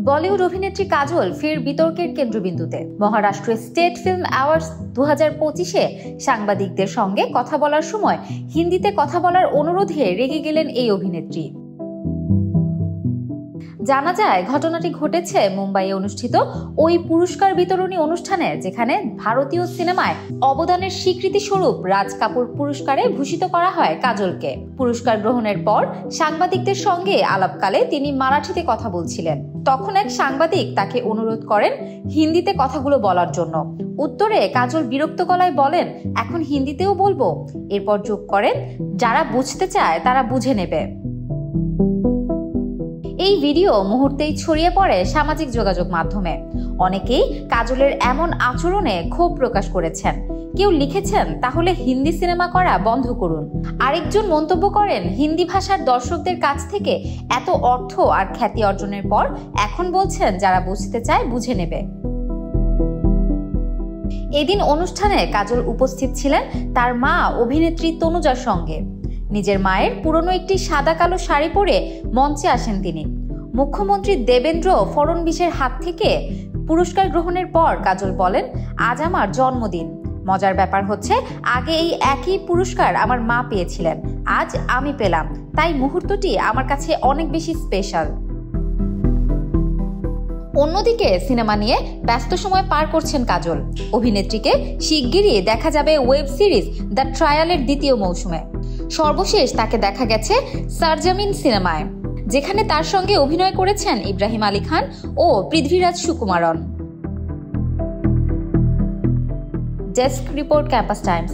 বলিউড অভিনেত্রী কাজল ফের বিতর্কের কেন্দ্রবিন্দুতে। মহারাষ্ট্র স্টেট ফিল্ম অ্যাওয়ার্ডস 2025-এ সাংবাদিকদের সঙ্গে কথা বলার সময় হিন্দিতে কথা বলার অনুরোধে রেগে গেলেন এই অভিনেত্রী। জানা যায়, ঘটনাটি ঘটেছে মুম্বাইয়ে অনুষ্ঠিত ওই পুরস্কার বিতরণী অনুষ্ঠানে, যেখানে ভারতীয় সিনেমায় অবদানের স্বীকৃতি স্বরূপ রাজ কাপুর পুরস্কারে ভূষিত করা হয় কাজলকে। পুরস্কার গ্রহণের পর সাংবাদিকদের সঙ্গে আলাপকালে তিনি মারাঠিতে কথা বলছিলেন। তখন এক সাংবাদিক তাকে অনুরোধ করেন হিন্দিতে কথাগুলো বলার জন্য। উত্তরে কাজল বিরক্ত গলায় বলেন, এখন হিন্দিতেও বলবো। এরপর যোগ করেন, যারা বুঝতে চায় তারা বুঝে নেবে। এই ভিডিও মুহূর্তেই ছড়িয়ে পড়ে সামাজিক যোগাযোগ মাধ্যমে। অনেকেই কাজলের এমন আচরণে ক্ষোভ প্রকাশ করেছেন। কেউ লিখেছেন, তাহলে হিন্দি সিনেমা করা বন্ধ করুন। আরেকজন মন্তব্য করেন, হিন্দি ভাষার দর্শকদের কাছ থেকে এত অর্থ আর খ্যাতি অর্জনের পর এখন বলছেন যারা বুঝতে চায় বুঝে নেবে। এদিন অনুষ্ঠানে কাজল উপস্থিত ছিলেন তার মা অভিনেত্রী তনুজার সঙ্গে। নিজের মায়ের পুরনো একটি সাদা কালো শাড়ি পরে মঞ্চে আসেন তিনি। মুখ্যমন্ত্রী দেবেন্দ্র ফড়নবিসের হাত থেকে পুরস্কার গ্রহণের পর কাজল বলেন, আজ আমার জন্মদিন। মজার ব্যাপার হচ্ছে, আগে এই একই পুরস্কার আমার মা পেয়েছিলেন, আজ আমি পেলাম, তাই মুহূর্তটি আমার কাছে অনেক বেশি স্পেশাল। অন্যদিকে সিনেমা নিয়ে ব্যস্ত সময় পার করছেন কাজল। অভিনেত্রীকে শিগগিরই দেখা যাবে ওয়েব সিরিজ দ্য ট্রায়ালের দ্বিতীয় মৌসুমে। সর্বশেষ তাকে দেখা গেছে সারজামিন সিনেমায়, যেখানে তার সঙ্গে অভিনয় করেছেন ইব্রাহিম আলী খান ও Prithviraj Sukumaran. Desk report, Campus Times.